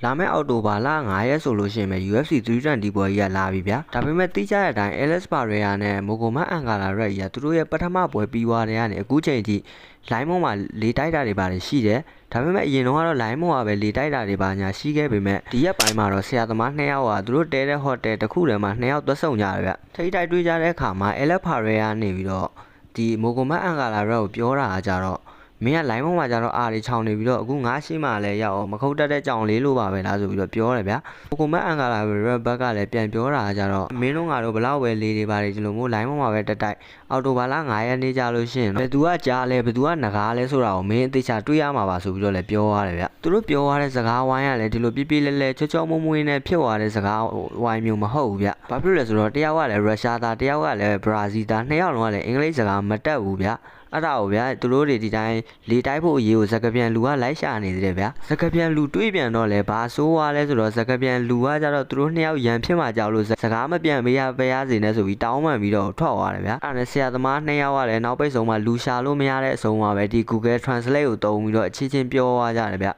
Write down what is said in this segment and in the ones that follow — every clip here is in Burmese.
လာမယ့်အောက်တိုဘာလ9ရက်ဆိုလို့ရှိရင်ပဲ UFC 320ပွဲကြီးကလာပြီဗျာဒါပေမဲ့တိကျတဲ့အတိုင်း Alex Pereira နဲ့မိုကိုမတ်အန်ဂါလာရက်ကြီးကသူတို့ရဲ့ပထမပွဲပြီးသွားတဲ့ကနေအခုချိန်ထိလိုင်းမုံမှာလေတိုက်တာတွေပါတယ်ရှိတယ်ဒါပေမဲ့အရင်တော့ကတော့လိုင်းမုံကပဲလေတိုက်တာတွေပါညာရှိခဲ့ပေမဲ့ဒီရက်ပိုင်းမှာတော့ဆရာသမား2ယောက်ကသူတို့တဲတဲ့ဟိုတယ်တစ်ခုထဲမှာ2ယောက်သွတ်ဆုံကြတယ်ဗျထိတိုက်တွေ့ကြတဲ့အခါမှာ Alex Pereira နေပြီးတော့ဒီမိုကိုမတ်အန်ဂါလာရက်ကိုပြောတာကကြတော့မင်းကလိုင်းမုံမှာကျတော့အားတွေချောင်းနေပြီးတော့အခုငါးရှိမှလည်းရောက်အောင်မခုတ်တက်တဲ့ကြောင်လေးလိုပါပဲလားဆိုပြီးတော့ပြောတယ်ဗျာမိုကိုမတ်အန်ဂါလာရက်ဘက်ကလည်းပြန်ပြောတာကကြတော့မင်းတို့ငါတို့ဘလောက်ပဲလေးတွေပါတယ်ဒီလိုမျိုးလိုင်းမုံမှာပဲတက်တိုက်အော်တိုဘာလ9ရက်နေ့ကြလို့ရှိရင်ဘယ်သူကကြားလဲဘယ်သူကငကားလဲဆိုတာကိုမင်းအသေးချာတွေးရမှာပါဆိုပြီးတော့လည်းပြောရတယ်ဗျသူတို့ပြောရတဲ့စကားဝိုင်းကလည်းဒီလိုပြပြလဲလဲချောချောမွမွေးနဲ့ဖြစ်သွားတဲ့စကားဝိုင်းမျိုးမဟုတ်ဘူးဗျဘာဖြစ်လဲဆိုတော့တယောက်ကလည်းရုရှားသားတယောက်ကလည်းဘရာဇီးသားနှစ်ယောက်လုံးကလည်းအင်္ဂလိပ်စကားမတတ်ဘူးဗျအဲ့ဒါကိုဗျာသူတို့တွေဒီတိုင်းလေတိုက်ဖို့အရေးကိုဇကပြန်လူကလိုက်ရှာနေသေးတယ်ဗျာဇကပြန်လူတွေးပြန်တော့လဲဘာဆိုးွားလဲဆိုတော့ဇကပြန်လူကကြတော့သူတို့နှစ်ယောက်ရန်ဖြစ်မှကြောက်လို့စကားမပြန်ပေးရစေနဲ့ဆိုပြီးတောင်းပန်ပြီးတော့ထွက်သွားတယ်ဗျာအဲ့ဒါနဲ့ဆရာသမားနှစ်ယောက်ကလည်းနောက်ပိတ်ဆုံးမှာလူရှာလို့မရတဲ့အဆုံးမှာပဲဒီ Google Translate ကိုတုံးပြီးတော့အချင်းချင်းပြောသွားကြတယ်ဗျ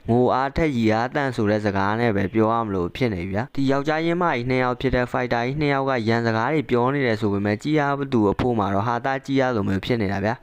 ငိုအားထက်ရီအားတန့်ဆိုတဲ့စကားနဲ့ပဲပြောရမလို့ဖြစ်နေပြီဗျာဒီယောက်ျားရင်းမကြီးနှစ်ယောက်ဖြစ်တဲ့ fighter ကြီးနှစ်ယောက်ကရန်စကားတွေပြောနေတယ်ဆိုပေမဲ့ကြီးအားသူ့အဖို့မှာတော့ဟာတာကြီးအားလိုမျိုးဖြစ်နေတာဗျာ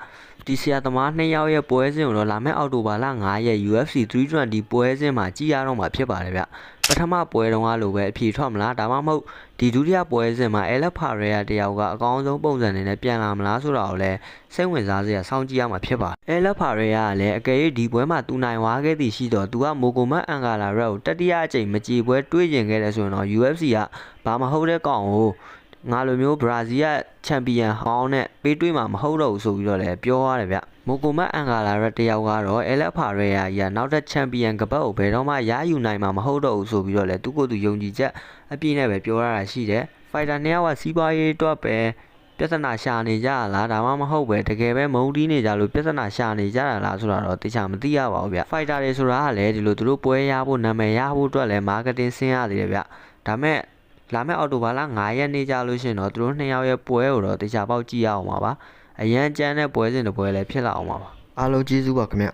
ဒီဆရာသမားနှစ်ယောက်ရဲ့ပွဲစဉ်ကိုတော့လာမယ့်အောက်တိုဘာလ9ရက် UFC 320ပွဲစဉ်မှာကြီးရတော့မှာဖြစ်ပါတယ်ဗျပထမပွဲတုန်းကလိုပဲအဖြေထွက်မလားဒါမှမဟုတ်ဒီဒုတိယပွဲစဉ်မှာ Alex Pereira တယောက်ကအကောင်းဆုံးပုံစံနဲ့ပြန်လာမလားဆိုတာကိုလည်းစိတ်ဝင်စားစရာစောင့်ကြည့်ရမှာဖြစ်ပါတယ် Alex Pereira ကလည်းအကယ်၍ဒီပွဲမှာသူနိုင်သွားခဲ့သည်ရှိတော့သူကမိုကိုမတ်အန်ဂါလာရက်ကိုတတိယအကြိမ်မကြည်ပွဲတွေးကျင်ခဲ့တယ်ဆိုရင်တော့ UFC ကဘာမဟုတ်တဲ့ကောင်ကိုငါလိုမျိုးဘရာဇီးကချန်ပီယံဟောင်းနဲ့ပေးတွေးမှာမဟုတ်တော့ဘူးဆိုပြီးတော့လည်းပြောရတယ်ဗျမိုကိုမတ်အန်ဂါလာရက်တယောက်ကတော့ Alex Pereira ကြီးကနောက်ထပ်ချန်ပီယံကပတ်ကိုဘယ်တော့မှရယူနိုင်မှာမဟုတ်တော့ဘူးဆိုပြီးတော့လည်းသူ့ကိုယ်သူယုံကြည်ချက်အပြည့်နဲ့ပဲပြောရတာရှိတယ်ဖိုက်တာနှစ်ယောက်ကစီးပွားရေးအတွက်ပဲပြဿနာရှာနေကြလားဒါမှမဟုတ်ပဲတကယ်ပဲမုန်းတီးနေကြလို့ပြဿနာရှာနေကြတာလားဆိုတာတော့သိချာမသိရပါဘူးဗျဖိုက်တာတွေဆိုတာကလည်းဒီလိုသူတို့ပွဲရဖို့နာမည်ရဖို့အတွက်လည်းမားကတင်ဆင်းရသေးတယ်ဗျဒါမဲ့လာမယ့်အော်တိုဘာလ9ရက်နေ့ကြလို့ရှိရင်တော့သူတို့နှစ်ယောက်ရဲ့ပွဲကိုတော့တေချာပေါက်ကြည့်ရအောင်ပါအရန်ကျန်းတဲ့ပွဲစဉ်တစ်ပွဲလည်းဖြစ်လာအောင်ပါအားလုံးကျေးဇူးပါခင်ဗျ